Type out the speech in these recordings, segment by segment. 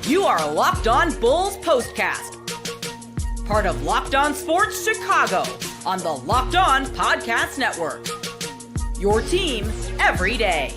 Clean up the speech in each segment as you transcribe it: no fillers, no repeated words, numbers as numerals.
You are Locked On Bulls Postcast, part of Locked On Sports Chicago on the Locked On Podcast Network. Your team every day.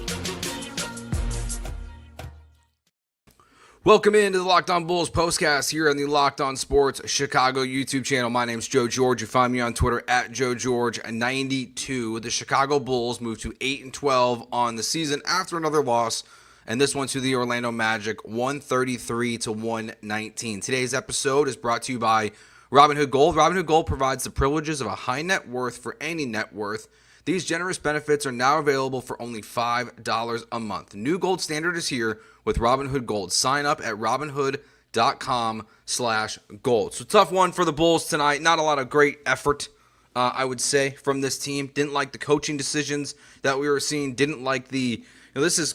Welcome into the Locked On Bulls Postcast here on the Locked On Sports Chicago YouTube channel. My name's Joe George. You find me on Twitter at JoeGeorge92. The Chicago Bulls moved to 8-12 on the season after another loss, and this one to the Orlando Magic, 133-119. Today's episode is brought to you by Robinhood Gold. Robinhood Gold provides the privileges of a high net worth for any net worth. These generous benefits are now available for only $5 a month. New gold standard is here with Robinhood Gold. Sign up at robinhood.com/gold. So tough one for the Bulls tonight. Not a lot of great effort, I would say, from this team. Didn't like the coaching decisions that we were seeing. Didn't like the,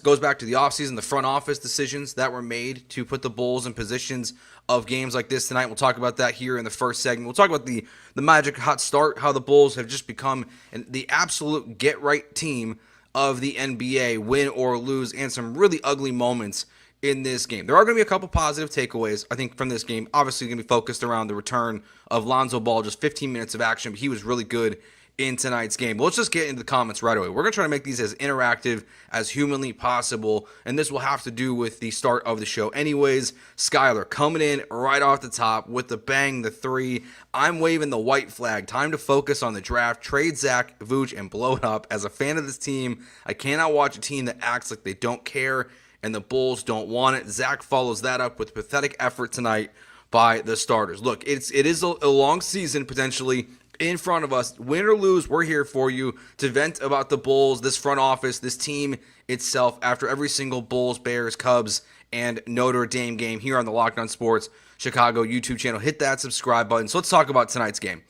goes back to the offseason, the front office decisions that were made to put the Bulls in positions of games like this tonight. We'll talk about that here in the first segment. We'll talk about the Magic hot start, how the Bulls have just become the absolute get-right team of the NBA, win or lose, and some really ugly moments in this game. There are going to be a couple positive takeaways, I think, from this game. Obviously, going to be focused around the return of Lonzo Ball, just 15 minutes of action, but he was really good in tonight's game. But let's just get into the comments right away. We're going to try to make these as interactive as humanly possible, and this will have to do with the start of the show anyways. Skylar coming in right off the top with the bang, the three. I'm waving the white flag. Time to focus on the draft. Trade Zach, Vooch, and blow it up. As a fan of this team, I cannot watch a team that acts like they don't care and the Bulls don't want it. Zach follows that up with pathetic effort tonight by the starters. Look, it is a long season potentially in front of us. Win or lose, we're here for you to vent about the Bulls, this front office, this team itself after every single Bulls, Bears, Cubs, and Notre Dame game here on the Locked On Sports Chicago YouTube channel. Hit that subscribe button. So let's talk about tonight's game.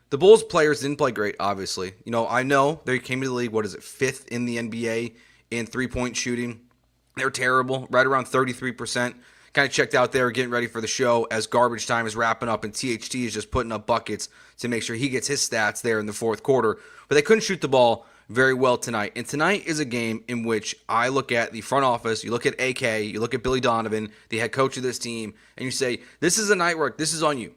The Bulls players didn't play great, obviously. I know they came to the league, fifth in the NBA in three-point shooting. They're terrible, right around 33%. Kind of checked out there getting ready for the show as garbage time is wrapping up and THT is just putting up buckets to make sure he gets his stats there in the fourth quarter. But they couldn't shoot the ball very well tonight. And tonight is a game in which I look at the front office, you look at AK, you look at Billy Donovan, the head coach of this team, and you say, this is a night where this is on you.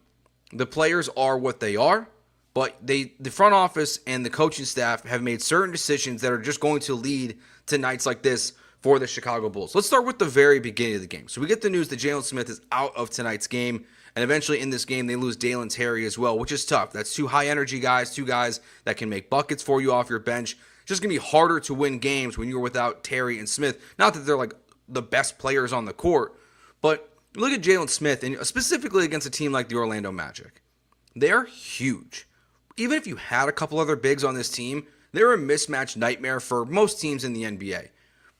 The players are what they are, but the front office and the coaching staff have made certain decisions that are just going to lead to nights like this for the Chicago Bulls. Let's start with the very beginning of the game. So we get the news that Jalen Smith is out of tonight's game, and eventually in this game they lose Dalen Terry as well, which is tough. That's two high-energy guys, two guys that can make buckets for you off your bench. It's just going to be harder to win games when you're without Terry and Smith. Not that they're like the best players on the court, but look at Jalen Smith, and specifically against a team like the Orlando Magic. They're huge. Even if you had a couple other bigs on this team, they're a mismatch nightmare for most teams in the NBA.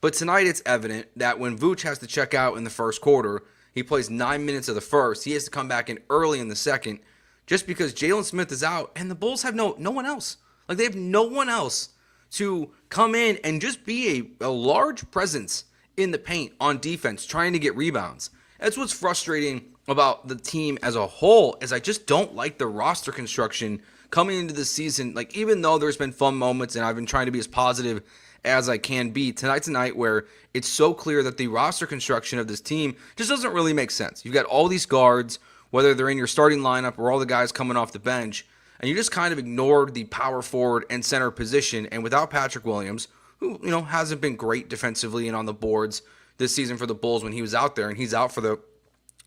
But tonight it's evident that when Vooch has to check out in the first quarter, he plays 9 minutes of the first. He has to come back in early in the second just because Jalen Smith is out and the Bulls have no one else. Like, they have no one else to come in and just be a large presence in the paint on defense, trying to get rebounds. That's what's frustrating about the team as a whole, is I just don't like the roster construction coming into the season. Like, even though there's been fun moments and I've been trying to be as positive as I can be, tonight's a night where it's so clear that the roster construction of this team just doesn't really make sense. You've got all these guards, whether they're in your starting lineup or all the guys coming off the bench, and you just kind of ignored the power forward and center position. And without Patrick Williams, who hasn't been great defensively and on the boards this season for the Bulls when he was out there, and he's out for the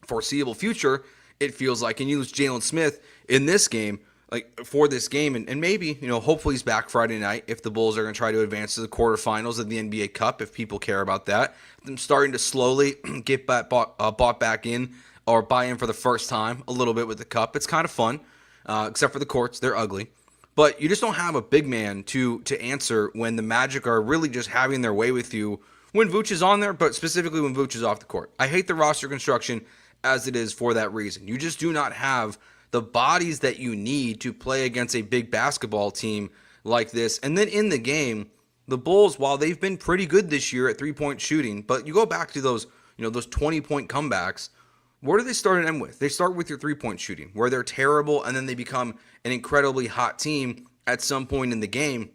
foreseeable future, it feels like, and you lose Jalen Smith in this game, like for this game, and maybe, hopefully he's back Friday night if the Bulls are going to try to advance to the quarterfinals of the NBA Cup, if people care about that. I'm starting to slowly get bought back in, or buy in for the first time a little bit with the Cup. It's kind of fun, except for the courts. They're ugly. But you just don't have a big man to answer when the Magic are really just having their way with you when Vooch is on there, but specifically when Vooch is off the court. I hate the roster construction as it is for that reason. You just do not have the bodies that you need to play against a big basketball team like this. And then in the game, the Bulls, while they've been pretty good this year at three-point shooting, but you go back to those 20-point comebacks, where do they start and end with? They start with your three-point shooting, where they're terrible, and then they become an incredibly hot team at some point in the game.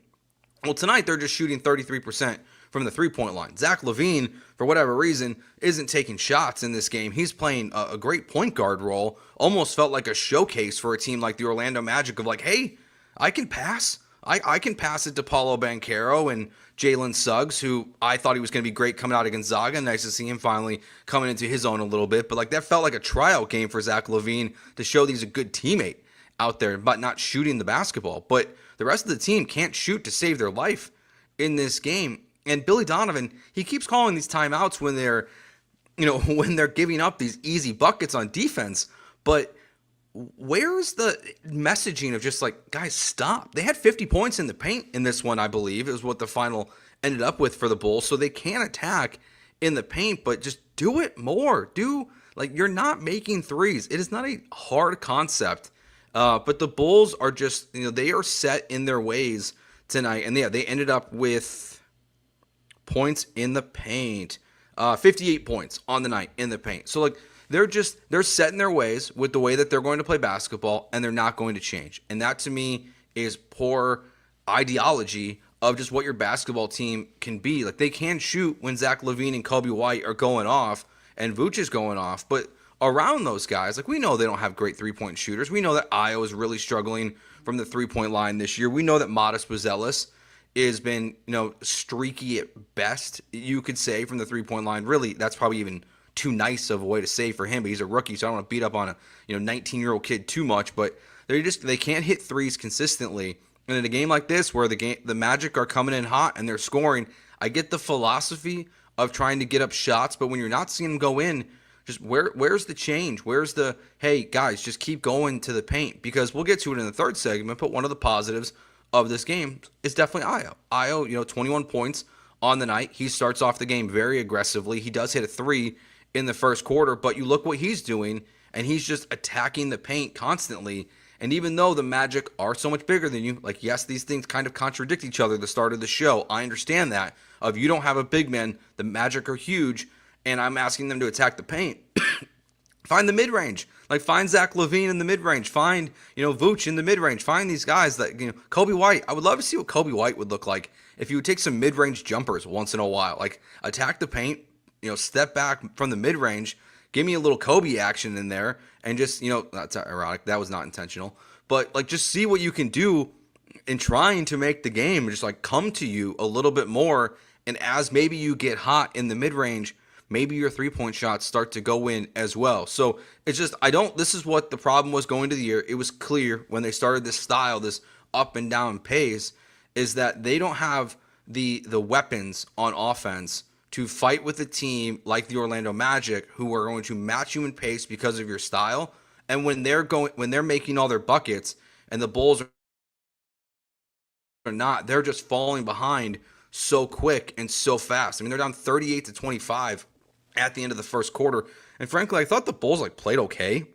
Well, tonight they're just shooting 33% from the three-point line. Zach LaVine, for whatever reason, isn't taking shots in this game. He's playing a great point guard role. Almost felt like a showcase for a team like the Orlando Magic of like, hey, I can pass. I can pass it to Paolo Banchero and Jalen Suggs, who I thought he was going to be great coming out of Gonzaga. Nice to see him finally coming into his own a little bit. But like that felt like a tryout game for Zach LaVine to show that he's a good teammate out there, but not shooting the basketball. But the rest of the team can't shoot to save their life in this game. And Billy Donovan, he keeps calling these timeouts when they're, when they're giving up these easy buckets on defense. But where's the messaging of just like, guys, stop? They had 50 points in the paint in this one, I believe, is what the final ended up with for the Bulls. So they can attack in the paint, but just do it more. You're not making threes. It is not a hard concept. But the Bulls are just, they are set in their ways tonight. And yeah, they ended up with points in the paint. 58 points on the night in the paint. So like, they're set in their ways with the way that they're going to play basketball, and they're not going to change. And that to me is poor ideology of just what your basketball team can be. Like they can shoot when Zach LaVine and Kobe White are going off and Vooch is going off, but around those guys, like we know they don't have great three-point shooters. We know that Ayo is really struggling from the three-point line this year. We know that Modest Buzelis has been, streaky at best, you could say, from the three-point line. Really, that's probably even too nice of a way to say for him, but he's a rookie, so I don't want to beat up on a 19-year-old kid too much. But they can't hit threes consistently. And in a game like this, where the Magic are coming in hot and they're scoring, I get the philosophy of trying to get up shots, but when you're not seeing them go in, just where's the change? Where's the, hey guys, just keep going to the paint? Because we'll get to it in the third segment. But one of the positives of this game is definitely Ayo. Ayo, 21 points on the night. He starts off the game very aggressively. He does hit a three in the first quarter, but you look what he's doing, and he's just attacking the paint constantly. And even though the Magic are so much bigger than you, like, yes, these things kind of contradict each other at the start of the show. I understand that. If you don't have a big man, the Magic are huge, and I'm asking them to attack the paint. Find the mid-range. Like, find Zach LaVine in the mid-range. Find, Vooch in the mid-range. Find these guys that, Kobe White. I would love to see what Kobe White would look like if he would take some mid-range jumpers once in a while. Like, attack the paint, step back from the mid-range, give me a little Kobe action in there, and just, that's ironic. That was not intentional. But, like, just see what you can do in trying to make the game just, like, come to you a little bit more. And as maybe you get hot in the mid-range, maybe your three-point shots start to go in as well. So it's just, this is what the problem was going to the year. It was clear when they started this style, this up and down pace, is that they don't have the weapons on offense to fight with a team like the Orlando Magic, who are going to match you in pace because of your style. And when they're making all their buckets and the Bulls are not, they're just falling behind so quick and so fast. I mean, they're down 38-25 at the end of the first quarter. And frankly, I thought the Bulls played okay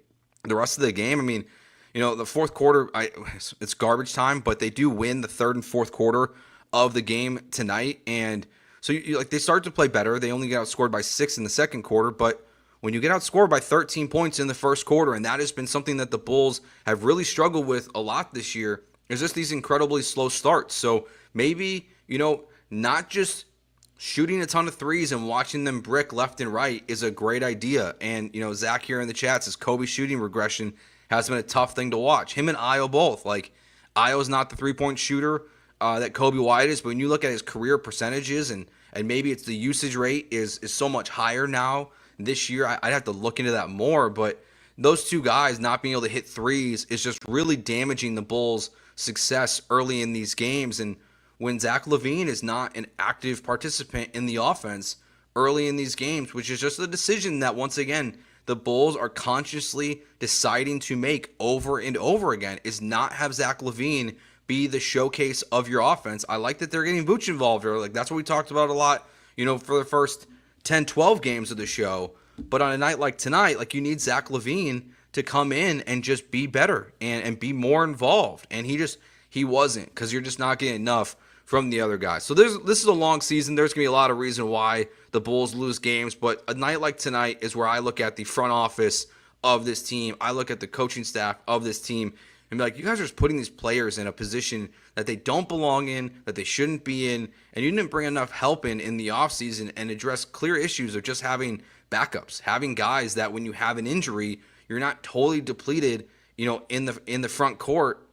the rest of the game. I mean, the fourth quarter, it's garbage time, but they do win the third and fourth quarter of the game tonight. And so they start to play better. They only get outscored by 6 in the second quarter, but when you get outscored by 13 points in the first quarter, and that has been something that the Bulls have really struggled with a lot this year, is just these incredibly slow starts. So maybe, not just shooting a ton of threes and watching them brick left and right is a great idea. And, Zach here in the chat says Kobe's shooting regression has been a tough thing to watch. Him and Ayo both. Like, Ayo's not the three-point shooter that Kobe White is, but when you look at his career percentages and maybe it's the usage rate is so much higher now this year, I'd have to look into that more. But those two guys not being able to hit threes is just really damaging the Bulls' success early in these games. And when Zach LaVine is not an active participant in the offense early in these games, which is just a decision that, once again, the Bulls are consciously deciding to make over and over again, is not have Zach LaVine be the showcase of your offense. I like that they're getting Vooch involved, or like that's what we talked about a lot, for the first 10, 12 games of the show. But on a night like tonight, like, you need Zach LaVine to come in and just be better and be more involved. And he wasn't, because you're just not getting enough from the other guys. So this is a long season. There's going to be a lot of reason why the Bulls lose games. But a night like tonight is where I look at the front office of this team. I look at the coaching staff of this team. and be like, you guys are just putting these players in a position that they don't belong in, that they shouldn't be in, and you didn't bring enough help in the offseason and address clear issues of just having backups, having guys that when you have an injury, you're not totally depleted, in the front court,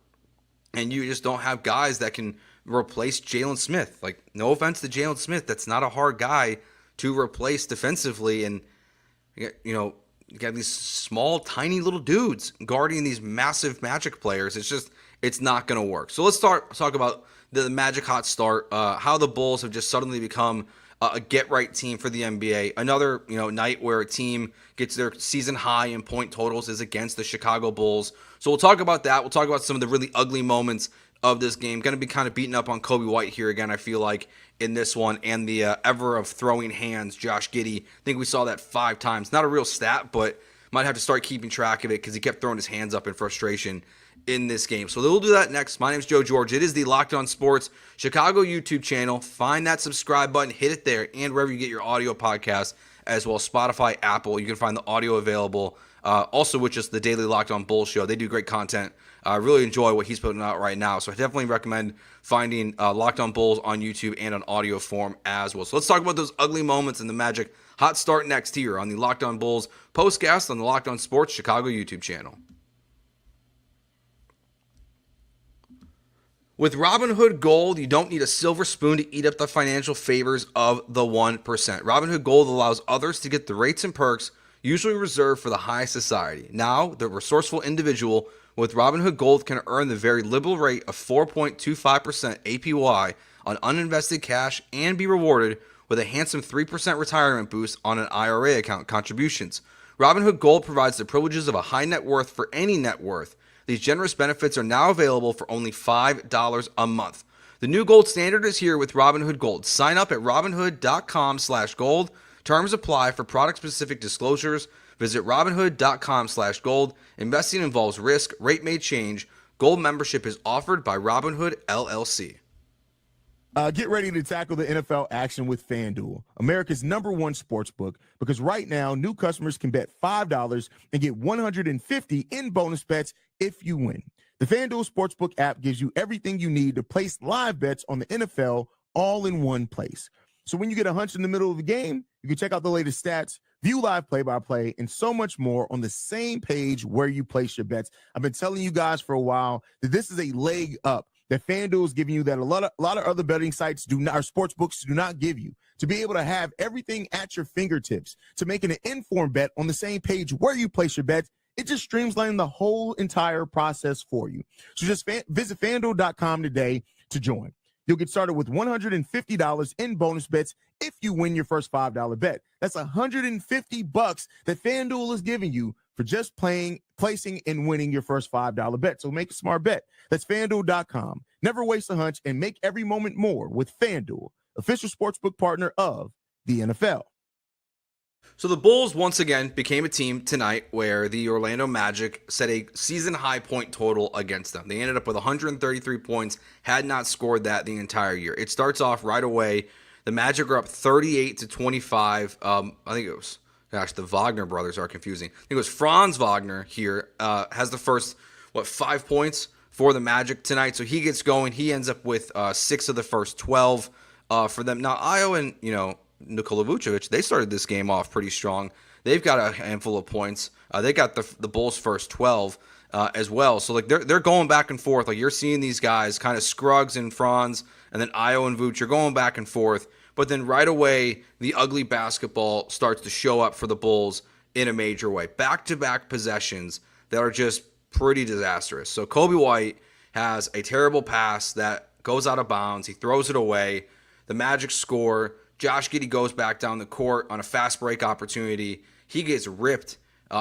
and you just don't have guys that can replace Jalen Smith. Like, no offense to Jalen Smith, that's not a hard guy to replace defensively, and you got these small, tiny little dudes guarding these massive Magic players. It's not going to work. So let's talk about the Magic hot start, how the Bulls have just suddenly become a get-right team for the NBA. Another, night where a team gets their season high in point totals is against the Chicago Bulls. So we'll talk about that. We'll talk about some of the really ugly moments of this game. Going to be kind of beating up on Kobe White here again, I feel like, in this one, and the ever of throwing hands, Josh Giddey. I think we saw that 5 times. Not a real stat, but might have to start keeping track of it because he kept throwing his hands up in frustration in this game. So we'll do that next. My name is Joe George. It is the Locked On Sports Chicago YouTube channel. Find that subscribe button, hit it there, and wherever you get your audio podcasts, as well as Spotify, Apple. You can find the audio available. Also with just the daily Locked On Bulls show. They do great content. I really enjoy what he's putting out right now. So I definitely recommend finding Locked On Bulls on YouTube and on audio form as well. So let's talk about those ugly moments in the Magic hot start next here on the Locked On Bulls postcast on the Locked On Sports Chicago YouTube channel. With Robinhood Gold, you don't need a silver spoon to eat up the financial favors of the 1%. Robinhood Gold allows others to get the rates and perks usually reserved for the high society. Now, the resourceful individual with Robinhood Gold can earn the very liberal rate of 4.25% APY on uninvested cash and be rewarded with a handsome 3% retirement boost on an IRA account contributions. Robinhood Gold provides the privileges of a high net worth for any net worth. These generous benefits are now available for only $5 a month. The new gold standard is here with Robinhood Gold. Sign up at Robinhood.com/gold. Terms apply for product-specific disclosures. Visit Robinhood.com/gold. Investing involves risk. Rate may change. Gold membership is offered by Robinhood LLC. Get ready to tackle the NFL action with FanDuel, America's #1 sports book, because right now, new customers can bet $5 and get $150 in bonus bets if you win. The FanDuel Sportsbook app gives you everything you need to place live bets on the NFL all in one place. So when you get a hunch in the middle of the game, you can check out the latest stats, view live play-by-play, and so much more on the same page where you place your bets. I've been telling you guys for a while that this is a leg up that FanDuel is giving you that a lot of other betting sites do not, or sports books do not give you, to be able to have everything at your fingertips, to make an informed bet on the same page where you place your bets. It just streamlines the whole entire process for you. So just visit FanDuel.com today to join. You'll get started with $150 in bonus bets if you win your first $5 bet. That's $150 that FanDuel is giving you for just placing, and winning your first $5 bet. So make a smart bet. That's FanDuel.com. Never waste a hunch and make every moment more with FanDuel, official sportsbook partner of the NFL. So the Bulls once again became a team tonight where the Orlando Magic set a season-high point total against them. They ended up with 133 points, had not scored that the entire year. It starts off right away. The Magic are up 38-25. I think it was, the Wagner brothers are confusing. I think it was Franz Wagner here, has the first, 5 points for the Magic tonight. So he gets going. He ends up with 6 of the first 12 for them. Now, Io and, Nikola Vucevic, they started this game off pretty strong. They've got a handful of points. They got the Bulls' first 12 as well. So they're going back and forth. Like, you're seeing these guys, kind of Scruggs and Franz, and then Io and Vuce are going back and forth. But then right away, the ugly basketball starts to show up for the Bulls in a major way. Back-to-back possessions that are just pretty disastrous. So Kobe White has a terrible pass that goes out of bounds. He throws it away. The Magic score. Josh Giddey goes back down the court on a fast break opportunity. He gets ripped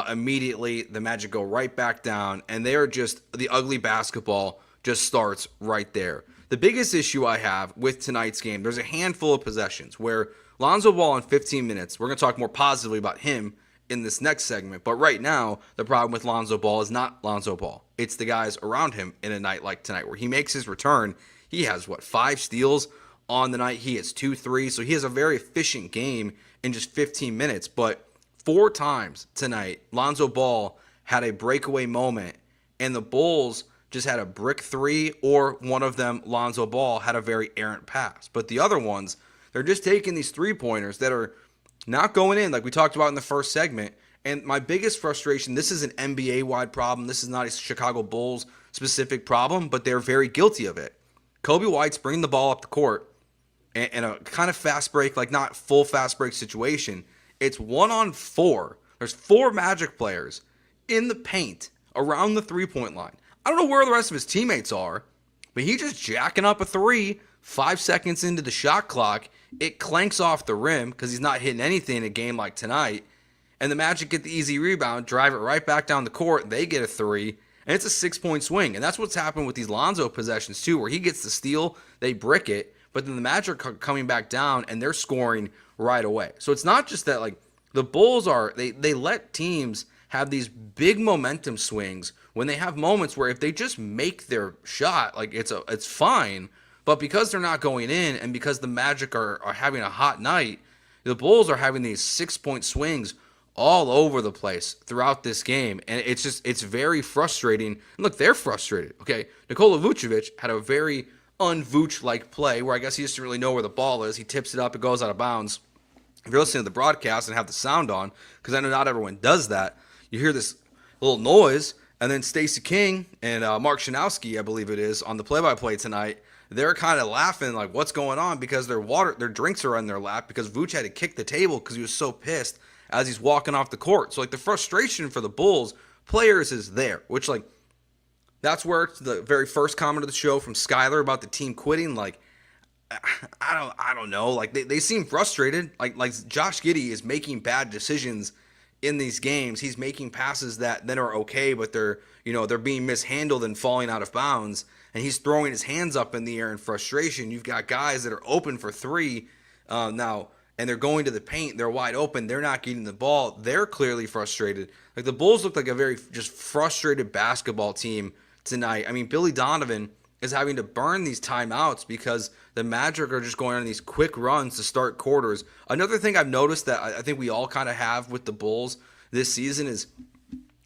immediately. The Magic go right back down, and they're just, the ugly basketball just starts right there. The biggest issue I have with tonight's game, there's a handful of possessions where Lonzo Ball in 15 minutes, we're going to talk more positively about him in this next segment, but right now, the problem with Lonzo Ball is not Lonzo Ball. It's the guys around him in a night like tonight where he makes his return. He has, 5 steals on the night. He hits 2 threes, so he has a very efficient game in just 15 minutes. But 4 times tonight, Lonzo Ball had a breakaway moment, and the Bulls just had a brick three, or one of them, Lonzo Ball, had a very errant pass. But the other ones, they're just taking these three-pointers that are not going in, like we talked about in the first segment. And my biggest frustration, this is an NBA-wide problem. This is not a Chicago Bulls-specific problem, but they're very guilty of it. Kobe White's bringing the ball up the court in a kind of fast break, like not full fast break situation. It's 1-on-4. There's 4 Magic players in the paint around the three-point line. I don't know where the rest of his teammates are, but he's just jacking up a three 5 seconds into the shot clock. It clanks off the rim because he's not hitting anything in a game like tonight. And the Magic get the easy rebound, drive it right back down the court. They get a three, and it's a 6-point swing. And that's what's happened with these Lonzo possessions too, where he gets the steal, they brick it, but then the Magic are coming back down and they're scoring right away. So it's not just that, like, the Bulls they let teams have these big momentum swings when they have moments where if they just make their shot, like, it's fine. But because they're not going in, and because the Magic are having a hot night, the Bulls are having these 6-point swings all over the place throughout this game. And it's very frustrating. And look, they're frustrated. Okay, Nikola Vucevic had a very un-Vooch-like play where I guess he just didn't really know where the ball is. He tips it up, it goes out of bounds. If you're listening to the broadcast and have the sound on, because I know not everyone does that, you hear this little noise, and then Stacey King and Mark Shanowski, I believe it is, on the play-by-play tonight, they're kind of laughing like, what's going on? Because their drinks are on their lap because Vooch had to kick the table because he was so pissed as he's walking off the court. So, like, the frustration for the Bulls players is there, which, like, that's where the very first comment of the show from Skyler about the team quitting, like, I don't know. Like, they seem frustrated. Like Josh Giddey is making bad decisions in these games. He's making passes that then are okay, but they're being mishandled and falling out of bounds. And he's throwing his hands up in the air in frustration. You've got guys that are open for three now, and they're going to the paint. They're wide open. They're not getting the ball. They're clearly frustrated. Like, the Bulls look like a very just frustrated basketball team tonight. I mean, Billy Donovan is having to burn these timeouts because the Magic are just going on these quick runs to start quarters. Another thing I've noticed that I think we all kind of have with the Bulls this season is,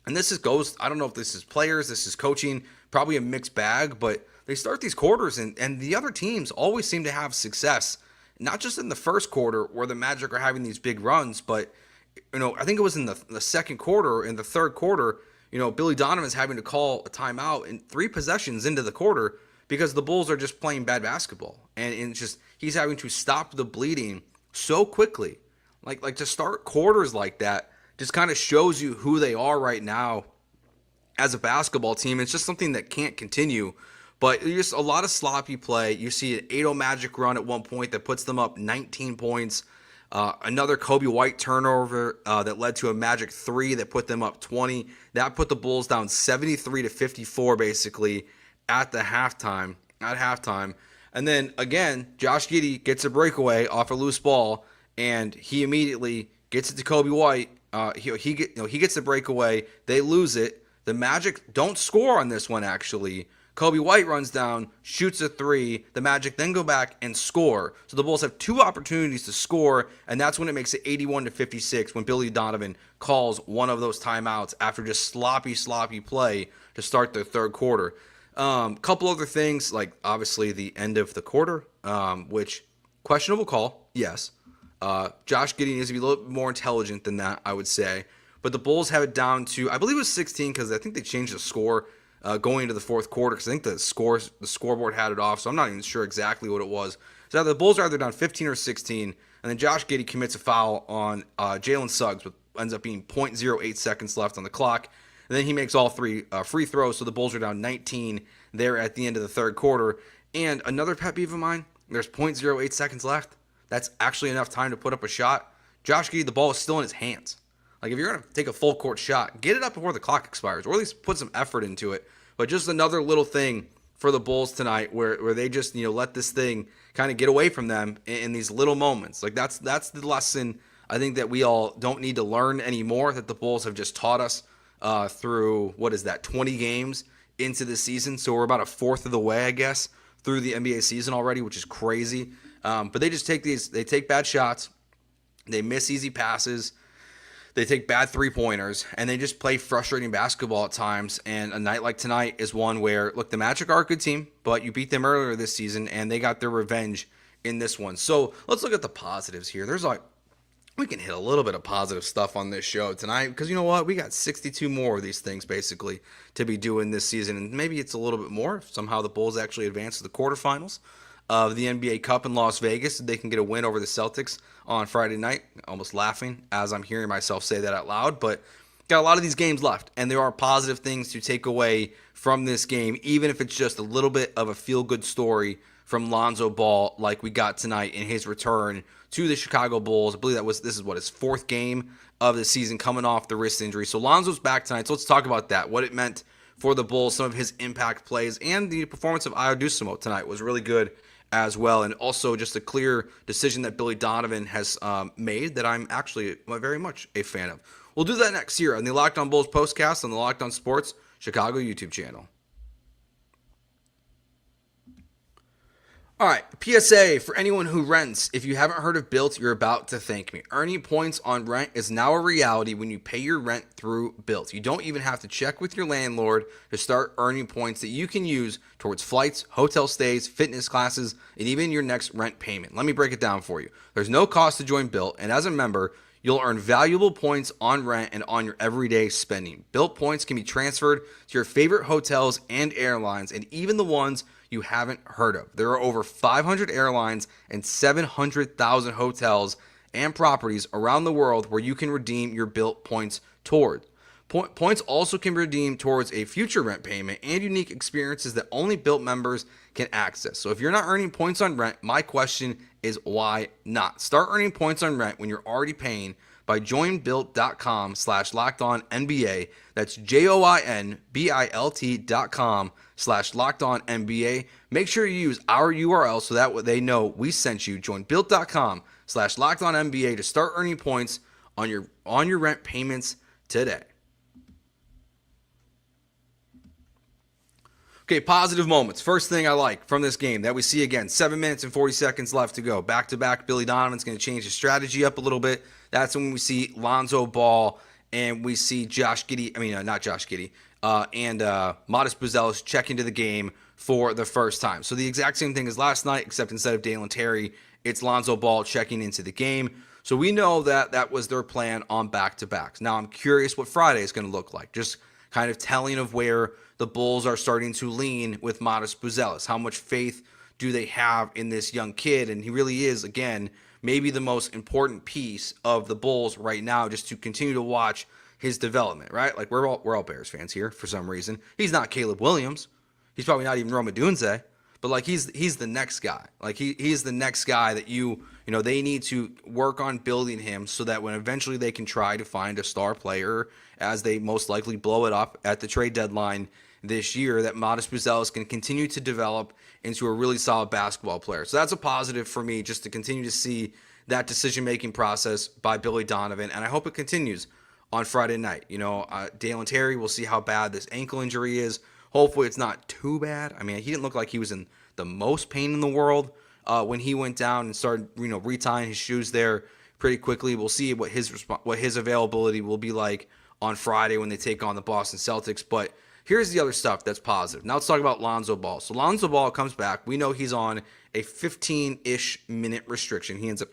and goes, I don't know if this is players, this is coaching, probably a mixed bag, but they start these quarters and the other teams always seem to have success, not just in the first quarter where the Magic are having these big runs, but I think it was in the second quarter, in the third quarter, Billy Donovan's having to call a timeout in 3 possessions into the quarter because the Bulls are just playing bad basketball. And it's just, he's having to stop the bleeding so quickly. Like to start quarters like that just kind of shows you who they are right now as a basketball team. It's just something that can't continue. But just a lot of sloppy play. You see an 8-0 Magic run at one point that puts them up 19 points. Another Kobe White turnover that led to a Magic 3 that put them up 20. That put the Bulls down 73-54 basically at halftime. And then again, Josh Giddey gets a breakaway off a loose ball, and he immediately gets it to Kobe White. He gets the breakaway. They lose it. The Magic don't score on this one, actually. Kobe White runs down, shoots a 3. The Magic then go back and score. So the Bulls have 2 opportunities to score, and that's when it makes it 81-56 when Billy Donovan calls one of those timeouts after just sloppy play to start the third quarter. Couple other things, like obviously the end of the quarter, which questionable call, yes. Josh Giddey needs to be a little bit more intelligent than that, I would say. But the Bulls have it down to, I believe it was 16 because I think they changed the score going into the fourth quarter because I think the scoreboard had it off, so I'm not even sure exactly what it was. So the Bulls are either down 15 or 16, and then Josh Giddey commits a foul on Jalen Suggs, which ends up being 0.08 seconds left on the clock. And then he makes all 3 free throws, so the Bulls are down 19 there at the end of the third quarter. And another pet peeve of mine, there's 0.08 seconds left. That's actually enough time to put up a shot. Josh Giddey, the ball is still in his hands. Like, if you're going to take a full court shot, get it up before the clock expires, or at least put some effort into it. But just another little thing for the Bulls tonight where they just, let this thing kind of get away from them in these little moments. Like, that's the lesson I think that we all don't need to learn anymore, that the Bulls have just taught us through, 20 games into the season. So we're about a fourth of the way, I guess, through the NBA season already, which is crazy. But they just take bad shots. They miss easy passes. They take bad three-pointers, and they just play frustrating basketball at times. And a night like tonight is one where, look, the Magic are a good team, but you beat them earlier this season, and they got their revenge in this one. So let's look at the positives here. We can hit a little bit of positive stuff on this show tonight because you know what? We got 62 more of these things basically to be doing this season, and maybe it's a little bit more if somehow the Bulls actually advance to the quarterfinals of the NBA Cup in Las Vegas. They can get a win over the Celtics on Friday night. Almost laughing as I'm hearing myself say that out loud, but got a lot of these games left, and there are positive things to take away from this game, even if it's just a little bit of a feel-good story from Lonzo Ball like we got tonight in his return to the Chicago Bulls. I believe this is his fourth game of the season coming off the wrist injury. So Lonzo's back tonight. So let's talk about that, what it meant for the Bulls, some of his impact plays, and the performance of Ayo Dosunmu tonight was really good as well. And also just a clear decision that Billy Donovan has made that I'm actually very much a fan of. We'll do that next here on the Locked On Bulls postcast on the Locked On Sports Chicago YouTube channel. All right, PSA for anyone who rents. If you haven't heard of BILT, you're about to thank me. Earning points on rent is now a reality when you pay your rent through BILT. You don't even have to check with your landlord to start earning points that you can use towards flights, hotel stays, fitness classes, and even your next rent payment. Let me break it down for you. There's no cost to join BILT, and as a member, you'll earn valuable points on rent and on your everyday spending. BILT points can be transferred to your favorite hotels and airlines, and even the ones you haven't heard of. There are over 500 airlines and 700,000 hotels and properties around the world where you can redeem your BILT points toward. Points also can be redeemed towards a future rent payment and unique experiences that only BILT members can access. So if you're not earning points on rent, my question is why not? Start earning points on rent when you're already paying by joinbilt.com/lockedonnba. That's joinbilt.com/lockedonnba. Make sure you use our URL so that they know we sent you. Join bilt.com/lockedonnba to start earning points on your rent payments today. Okay, positive moments. First thing I like from this game that we see again, 7 minutes and 40 seconds left to go. Back-to-back, Billy Donovan's going to change his strategy up a little bit. That's when we see Lonzo Ball and we see and Modest Buzelis check into the game for the first time. So the exact same thing as last night, except instead of Dalen Terry, it's Lonzo Ball checking into the game. So we know that that was their plan on back-to-backs. Now I'm curious what Friday is going to look like. Just kind of telling of where the Bulls are starting to lean with Modest Buzelis. How much faith do they have in this young kid? And he really is, again, maybe the most important piece of the Bulls right now, just to continue to watch his development, right? Like we're all Bears fans here for some reason. He's not Caleb Williams. He's probably not even Roma Dunze. But like he's the next guy. Like he's the next guy that they need to work on building him so that when eventually they can try to find a star player, as they most likely blow it up at the trade deadline this year, that Modest Buzelis can continue to develop into a really solid basketball player. So that's a positive for me, just to continue to see that decision-making process by Billy Donovan, and I hope it continues on Friday night. Dalen Terry, we'll see how bad this ankle injury is. Hopefully it's not too bad. I mean, he didn't look like he was in the most pain in the world when he went down and started, retying his shoes there pretty quickly. We'll see what his availability will be like on Friday when they take on the Boston Celtics. But here's the other stuff that's positive. Now let's talk about Lonzo Ball. So Lonzo Ball comes back. We know he's on a 15-ish minute restriction. He ends up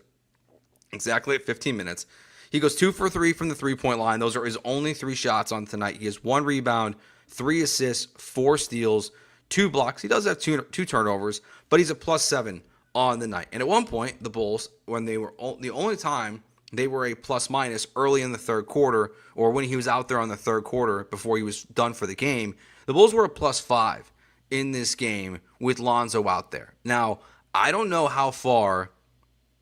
exactly at 15 minutes. He goes 2 for 3 from the three-point line. Those are his only 3 shots on tonight. He has 1 rebound, 3 assists, 4 steals, 2 blocks. He does have two turnovers, but he's a +7 on the night. And at one point, the Bulls, when they were the only time they were a plus-minus early in the third quarter, or when he was out there on the third quarter before he was done for the game, the Bulls were a +5 in this game with Lonzo out there. Now, I don't know how far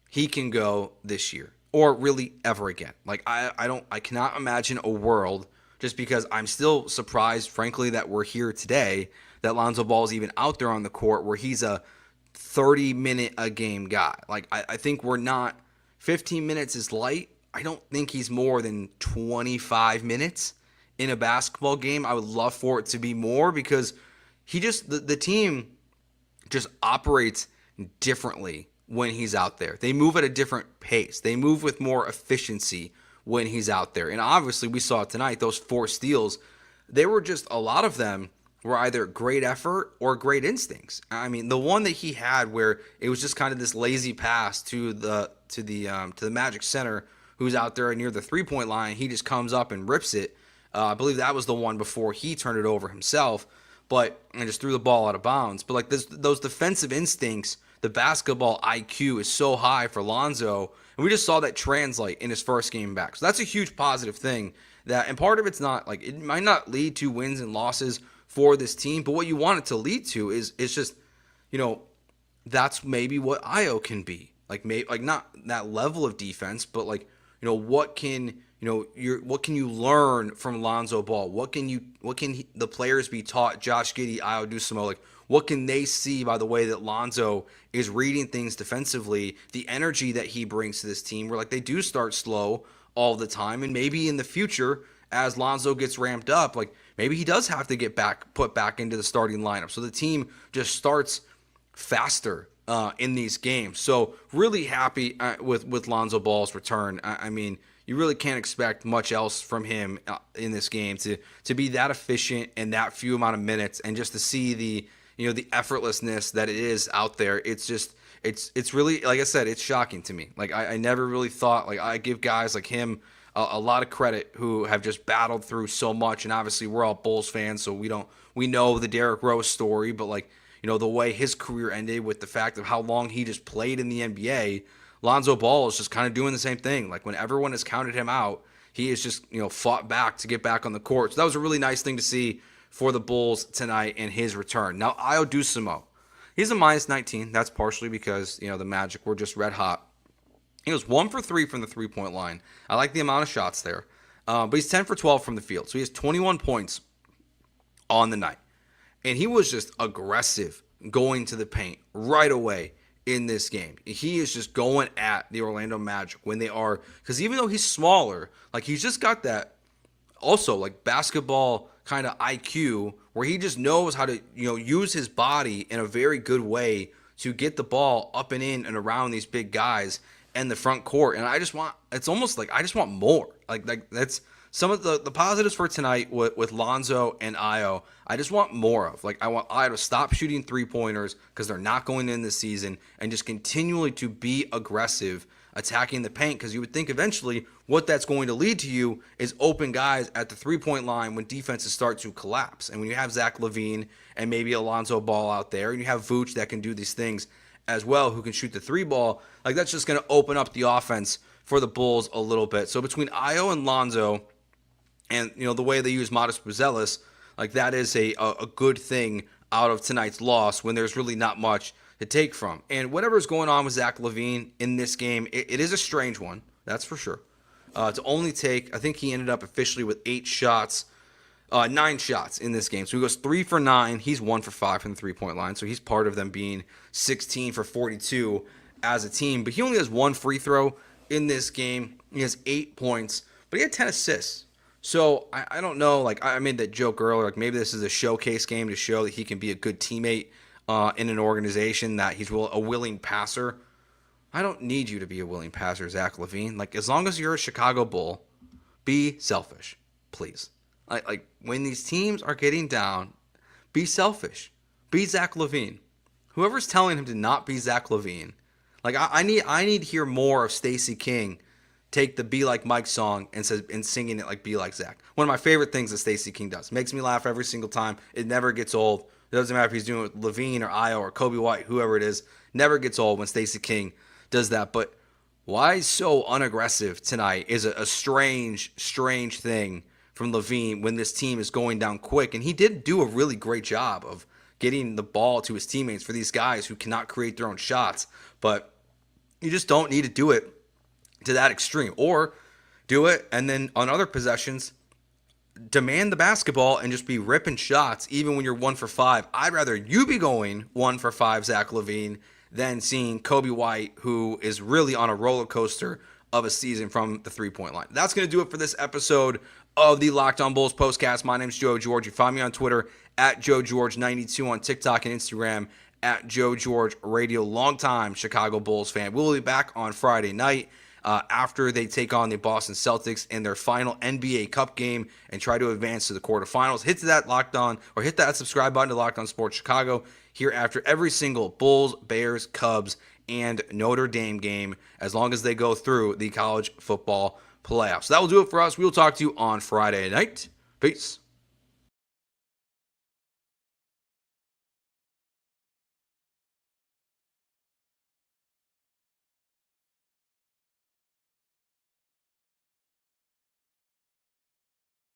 he can go this year, or really ever again. Like I cannot imagine a world, just because I'm still surprised, frankly, that we're here today, that Lonzo Ball is even out there on the court where he's a 30-minute-a-game guy. Like, I think we're not, 15 minutes is light. I don't think he's more than 25 minutes in a basketball game. I would love for it to be more, because the team just operates differently when he's out there. They move at a different pace. They move with more efficiency when he's out there. And obviously we saw it tonight, those 4 steals, they were just, a lot of them were either great effort or great instincts. I mean, the one that he had where it was just kind of this lazy pass to the Magic center who's out there near the 3-point line, he just comes up and rips it. I believe that was the one before he turned it over himself, and just threw the ball out of bounds. But like those defensive instincts, the basketball IQ is so high for Lonzo, and we just saw that translate in his first game back. So that's a huge positive thing. And part of it's not like, it might not lead to wins and losses for this team, but what you want it to lead to is just, that's maybe what Io can be. Like not that level of defense, but like, what can you learn from Lonzo Ball? What can the players be taught? Josh Giddey, Io Dusamo, like what can they see by the way that Lonzo is reading things defensively? The energy that he brings to this team, where like they do start slow all the time, and maybe in the future as Lonzo gets ramped up, like maybe he does have to get put back into the starting lineup, so the team just starts faster in these games. So really happy with Lonzo Ball's return. I mean, you really can't expect much else from him in this game to be that efficient in that few amount of minutes, and just to see the effortlessness that it is out there. It's just it's really, like I said, it's shocking to me. Like I never really thought, like I give guys like him a lot of credit who have just battled through so much, and obviously we're all Bulls fans, so we know the Derrick Rose story, but like the way his career ended with the fact of how long he just played in the NBA. Lonzo Ball is just kind of doing the same thing. Like when everyone has counted him out, he has just fought back to get back on the court. So that was a really nice thing to see for the Bulls tonight in his return. Now Io Dusamo, he's a -19. That's partially because the Magic were just red hot. He was 1 for 3 from the 3-point line. I like the amount of shots there, but he's 10 for 12 from the field. So he has 21 points on the night, and he was just aggressive going to the paint right away in this game. He is just going at the Orlando Magic when they are, because even though he's smaller, like he's just got that also like basketball kind of IQ where he just knows how to use his body in a very good way to get the ball up and in and around these big guys in the front court. And it's almost like I just want more. Like that's some of the positives for tonight with Lonzo and Io. I just want more of. Like I want Io to stop shooting 3-pointers because they're not going in this season, and just continually to be aggressive attacking the paint, because you would think eventually what that's going to lead to you is open guys at the 3-point line when defenses start to collapse. And when you have Zach LaVine and maybe Lonzo Ball out there, and you have Vooch that can do these things as well, who can shoot the 3 ball, like that's just going to open up the offense for the Bulls a little bit. So between Io and Lonzo, and the way they use Modest Buzelis, like that is a good thing out of tonight's loss when there's really not much to take from. And whatever's going on with Zach LaVine in this game, it is a strange one, that's for sure. To only take, I think he ended up officially with 9 shots in this game. So he goes 3 for 9. He's 1 for 5 from the 3-point line. So he's part of them being 16 for 42 as a team. But he only has 1 free throw in this game. He has 8 points, but he had 10 assists. So I don't know, like I made that joke earlier, like maybe this is a showcase game to show that he can be a good teammate in an organization, that he's a willing passer. I don't need you to be a willing passer, Zach LaVine. Like as long as you're a Chicago Bull, be selfish, please. Like when these teams are getting down, be selfish. Be Zach LaVine. Whoever's telling him to not be Zach LaVine, like I need to hear more of Stacey King take the Be Like Mike song and singing it like Be Like Zach. One of my favorite things that Stacey King does. Makes me laugh every single time. It never gets old. It doesn't matter if he's doing it with LaVine or Io or Kobe White, whoever it is. Never gets old when Stacey King does that. But why so unaggressive tonight is a strange thing from LaVine when this team is going down quick. And he did do a really great job of getting the ball to his teammates for these guys who cannot create their own shots. But you just don't need to do it to that extreme, or do it and then on other possessions demand the basketball and just be ripping shots even when you're 1 for 5. I'd rather you be going 1 for 5, Zach LaVine, than seeing Kobe White, who is really on a roller coaster of a season from the 3-point line. That's going to do it for this episode of the Locked On Bulls Postcast. My name's Joe George. You find me on Twitter at JoeGeorge92, on TikTok and Instagram at Joe George Radio. Longtime Chicago Bulls fan. We'll be back on Friday night. after they take on the Boston Celtics in their final NBA Cup game and try to advance to the quarterfinals. Hit that subscribe button to Locked On Sports Chicago here after every single Bulls, Bears, Cubs, and Notre Dame game as long as they go through the college football playoffs. So that will do it for us. We will talk to you on Friday night. Peace.